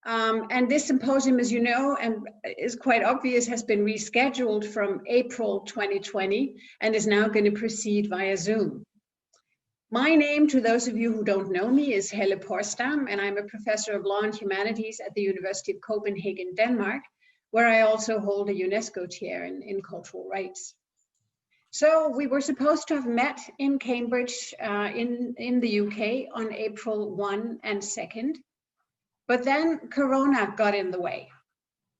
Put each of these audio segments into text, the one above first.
And this symposium, as you know, and is quite obvious, has been rescheduled from April 2020 and is now going to proceed via Zoom. My name, to those of you who don't know me, is Helle Porsdam, and I'm a professor of law and humanities at the University of Copenhagen, Denmark, where I also hold a UNESCO Chair in cultural rights. So we were supposed to have met in Cambridge in the UK on April 1 and 2nd, but then Corona got in the way.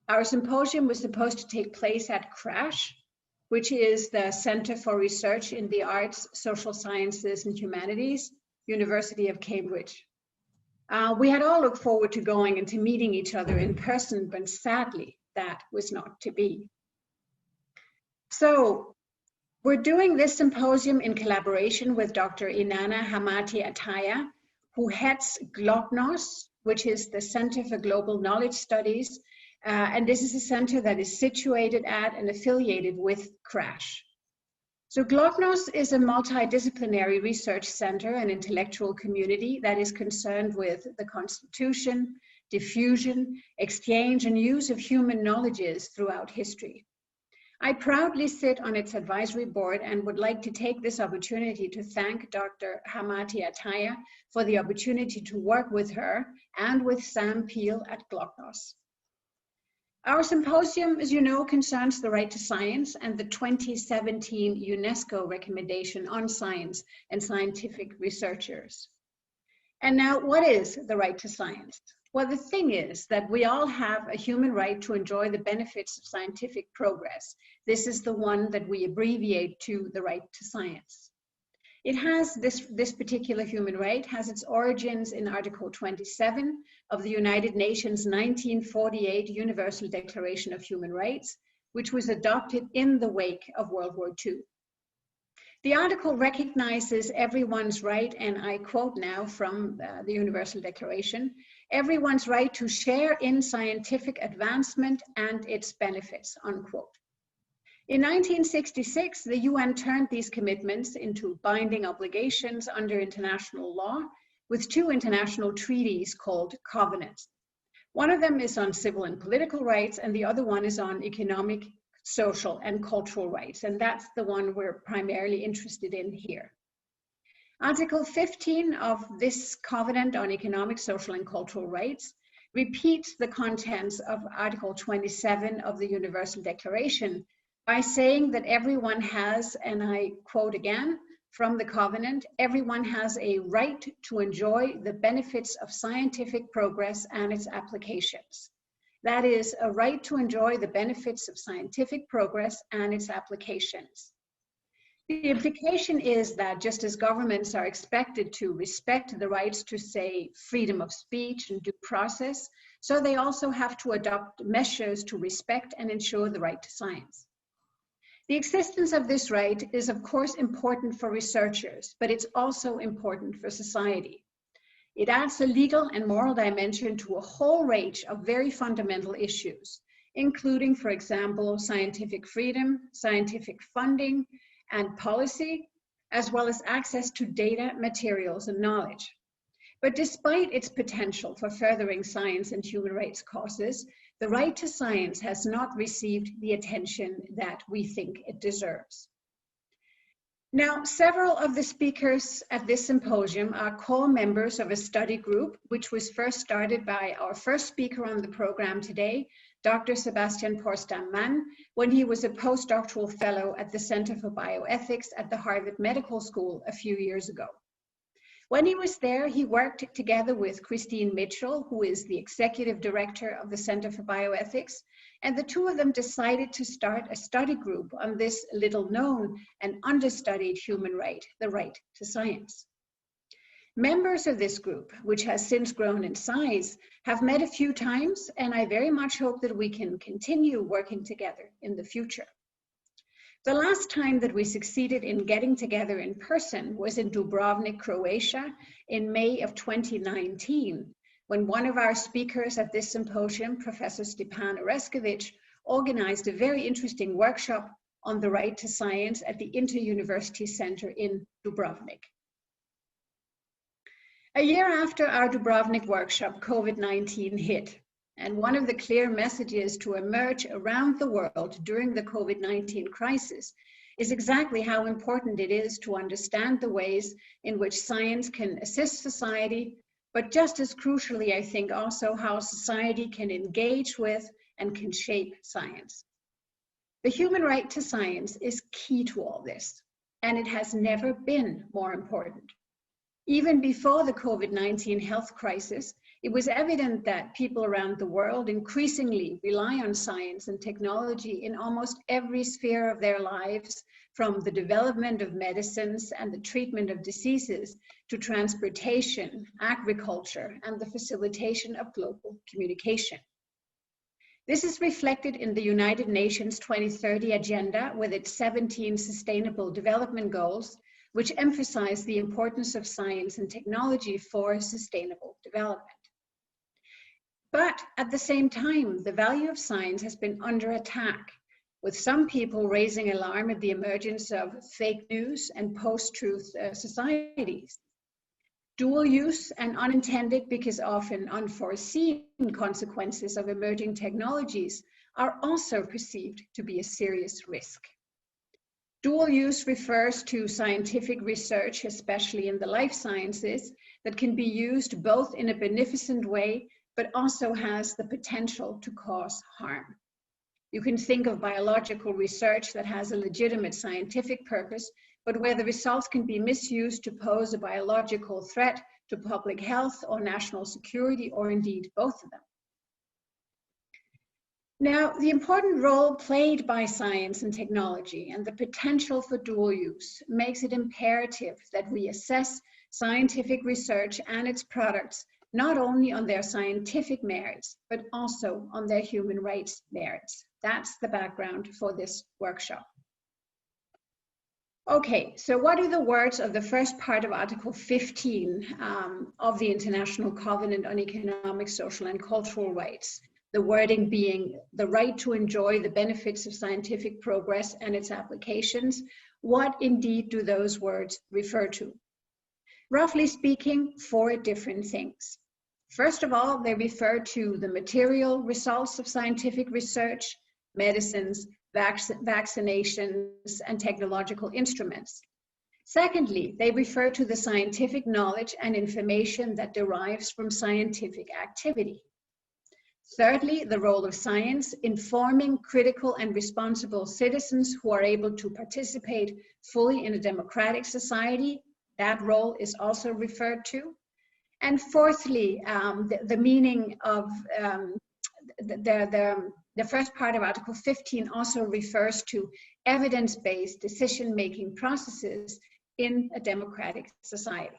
Our symposium was supposed to take place at CRASSH, which is the Center for Research in the Arts, Social Sciences and Humanities, University of Cambridge. We had all looked forward to going and to meeting each other in person, but sadly, that was not to be. So we're doing this symposium in collaboration with Dr. Inanna Hamati-Ataya, who heads gloknos, which is the Center for Global Knowledge Studies. And this is a center that is situated at and affiliated with CRASSH. So gloknos is a multidisciplinary research center and intellectual community that is concerned with the constitution, diffusion, exchange, and use of human knowledges throughout history. I proudly sit on its advisory board and would like to take this opportunity to thank Dr. Hamati-Ataya for the opportunity to work with her and with Sam Peel at gloknos. Our symposium, as you know, concerns the right to science and the 2017 UNESCO recommendation on science and scientific researchers. And now, what is the right to science? Well, the thing is that we all have a human right to enjoy the benefits of scientific progress. This is the one that we abbreviate to the right to science. It has this particular human right has its origins in Article 27 of the United Nations 1948 Universal Declaration of Human Rights, which was adopted in the wake of World War II. The article recognizes everyone's right, and I quote now from the Universal Declaration, everyone's right to share in scientific advancement and its benefits, unquote. In 1966, the UN turned these commitments into binding obligations under international law with two international treaties called covenants. One of them is on civil and political rights, and the other one is on economic, social, and cultural rights, and that's the one we're primarily interested in here. Article 15 of this Covenant on Economic, Social, and Cultural Rights repeats the contents of Article 27 of the Universal Declaration by saying that everyone has, and I quote again from the Covenant, everyone has a right to enjoy the benefits of scientific progress and its applications. That is, a right to enjoy the benefits of scientific progress and its applications. The implication is that just as governments are expected to respect the rights to, say, freedom of speech and due process, so they also have to adopt measures to respect and ensure the right to science. The existence of this right is, of course, important for researchers, but it's also important for society. It adds a legal and moral dimension to a whole range of very fundamental issues, including, for example, scientific freedom, scientific funding, and policy, as well as access to data, materials, and knowledge. But despite its potential for furthering science and human rights causes, the right to science has not received the attention that we think it deserves. Now, several of the speakers at this symposium are co-members of a study group, which was first started by our first speaker on the program today, Dr. Sebastian Por Stanmann, when he was a postdoctoral fellow at the Center for Bioethics at the Harvard Medical School a few years ago. When he was there, he worked together with Christine Mitchell, who is the executive director of the Center for Bioethics, and the two of them decided to start a study group on this little known and understudied human right, the right to science. Members of this group, which has since grown in size, have met a few times, and I very much hope that we can continue working together in the future. The last time that we succeeded in getting together in person was in Dubrovnik, Croatia, in May of 2019, when one of our speakers at this symposium, Professor Stepan Oreskovic, organized a very interesting workshop on the right to science at the Inter-University Center in Dubrovnik. A year after our Dubrovnik workshop, COVID-19 hit. And one of the clear messages to emerge around the world during the COVID-19 crisis is exactly how important it is to understand the ways in which science can assist society, but just as crucially, I think, also how society can engage with and can shape science. The human right to science is key to all this, and it has never been more important. Even before the COVID-19 health crisis, it was evident that people around the world increasingly rely on science and technology in almost every sphere of their lives, from the development of medicines and the treatment of diseases to transportation, agriculture, and the facilitation of global communication. This is reflected in the United Nations 2030 Agenda with its 17 Sustainable Development Goals, which emphasize the importance of science and technology for sustainable development. But at the same time, the value of science has been under attack, with some people raising alarm at the emergence of fake news and post-truth societies. Dual use and unintended, because often unforeseen, consequences of emerging technologies are also perceived to be a serious risk. Dual use refers to scientific research, especially in the life sciences, that can be used both in a beneficent way, but also has the potential to cause harm. You can think of biological research that has a legitimate scientific purpose, but where the results can be misused to pose a biological threat to public health or national security, or indeed both of them. Now, the important role played by science and technology and the potential for dual use makes it imperative that we assess scientific research and its products not only on their scientific merits, but also on their human rights merits. That's the background for this workshop. Okay, so what are the words of the first part of Article 15 of the International Covenant on Economic, Social, and Cultural Rights? The wording being the right to enjoy the benefits of scientific progress and its applications. What indeed do those words refer to? Roughly speaking, 4 different things. First of all, they refer to the material results of scientific research, medicines, vaccinations, and technological instruments. Secondly, they refer to the scientific knowledge and information that derives from scientific activity. Thirdly, the role of science informing critical and responsible citizens who are able to participate fully in a democratic society. That role is also referred to. And fourthly, the meaning of the first part of Article 15 also refers to evidence-based decision-making processes in a democratic society.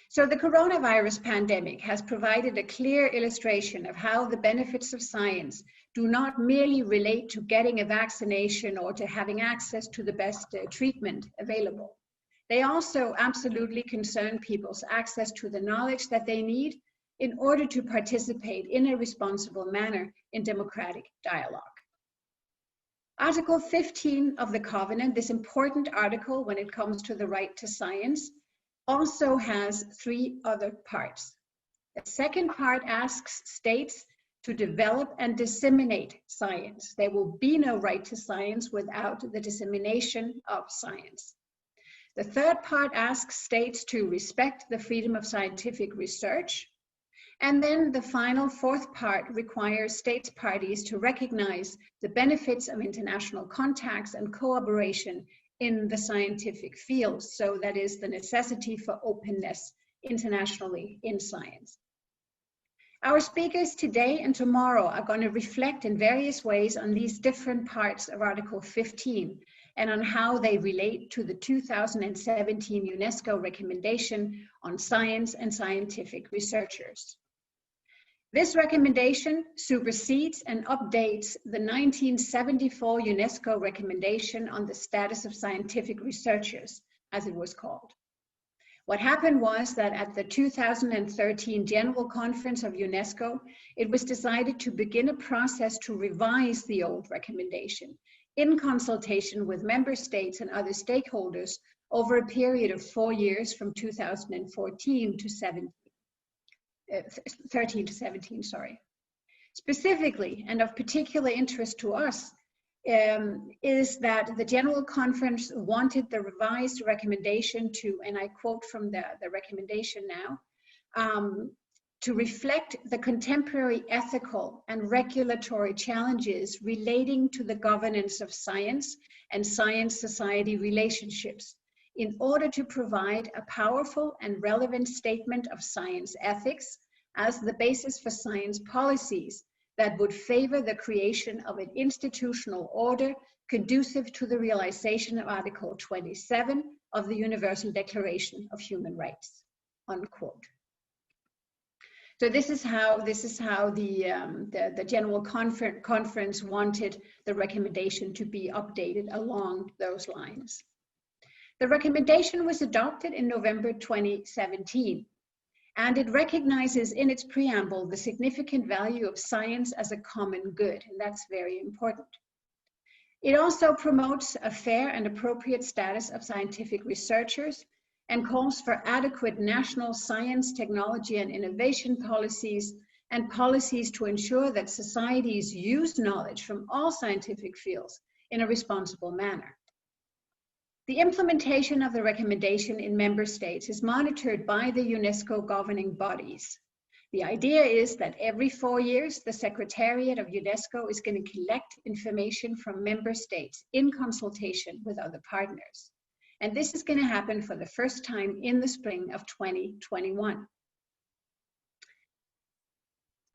So the coronavirus pandemic has provided a clear illustration of how the benefits of science do not merely relate to getting a vaccination or to having access to the best treatment available. They also absolutely concern people's access to the knowledge that they need in order to participate in a responsible manner in democratic dialogue. Article 15 of the Covenant, this important article when it comes to the right to science, also has 3 other parts. The second part asks states to develop and disseminate science. There will be no right to science without the dissemination of science. The third part asks states to respect the freedom of scientific research. And then the final 4th part requires states parties to recognize the benefits of international contacts and cooperation in the scientific fields. So that is the necessity for openness internationally in science. Our speakers today and tomorrow are going to reflect in various ways on these different parts of Article 15 and on how they relate to the 2017 UNESCO recommendation on science and scientific researchers. This recommendation supersedes and updates the 1974 UNESCO recommendation on the status of scientific researchers, as it was called. What happened was that at the 2013 General Conference of UNESCO, it was decided to begin a process to revise the old recommendation in consultation with member states and other stakeholders over a period of 4 years from 2014 to 13 to 17, sorry. Specifically, and of particular interest to us, is that the General Conference wanted the revised recommendation to, and I quote from the recommendation now, to reflect the contemporary ethical and regulatory challenges relating to the governance of science and science-society relationships in order to provide a powerful and relevant statement of science ethics as the basis for science policies that would favor the creation of an institutional order conducive to the realization of Article 27 of the Universal Declaration of Human Rights, unquote. So this is how the General Conference wanted the recommendation to be updated along those lines. The recommendation was adopted in November 2017, and it recognizes in its preamble the significant value of science as a common good, and that's very important. It also promotes a fair and appropriate status of scientific researchers and calls for adequate national science, technology, and innovation policies and policies to ensure that societies use knowledge from all scientific fields in a responsible manner. The implementation of the recommendation in member states is monitored by the UNESCO governing bodies. The idea is that every 4 years, the Secretariat of UNESCO is going to collect information from member states in consultation with other partners. And this is going to happen for the first time in the spring of 2021.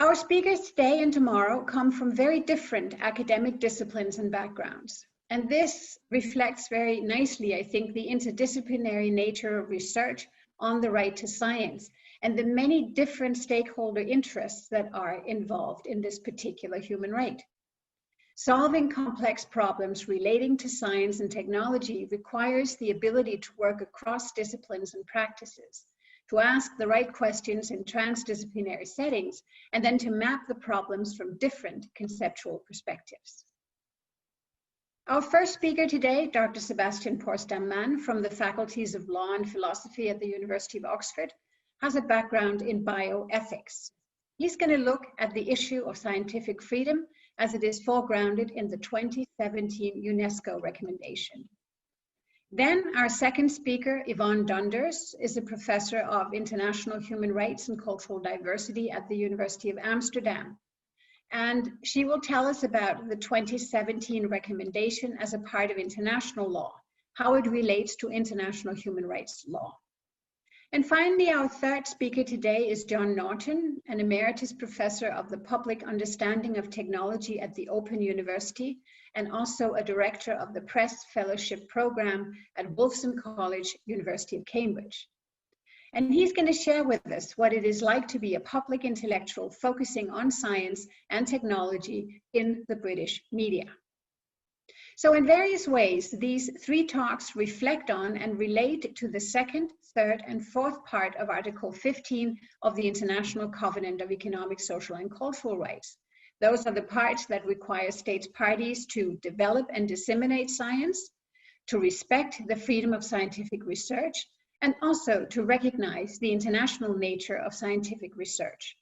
Our speakers today and tomorrow come from very different academic disciplines and backgrounds. And this reflects very nicely, I think, the interdisciplinary nature of research on the right to science and the many different stakeholder interests that are involved in this particular human right. Solving complex problems relating to science and technology requires the ability to work across disciplines and practices, to ask the right questions in transdisciplinary settings, and then to map the problems from different conceptual perspectives. Our first speaker today, Dr. Sebastian Por Stanmann from the Faculties of Law and Philosophy at the University of Oxford, has a background in bioethics. He's going to look at the issue of scientific freedom as it is foregrounded in the 2017 UNESCO recommendation. Then our second speaker, Yvonne Donders, is a professor of international human rights and cultural diversity at the University of Amsterdam. And she will tell us about the 2017 recommendation as a part of international law, how it relates to international human rights law. And finally, our third speaker today is John Norton, an emeritus professor of the Public Understanding of Technology at the Open University, and also a director of the Press Fellowship Program at Wolfson College, University of Cambridge. And he's going to share with us what it is like to be a public intellectual focusing on science and technology in the British media. So in various ways, these three talks reflect on and relate to the second, third, and fourth part of Article 15 of the International Covenant of Economic, Social, and Cultural Rights. Those are the parts that require states parties to develop and disseminate science, to respect the freedom of scientific research, and also to recognize the international nature of scientific research.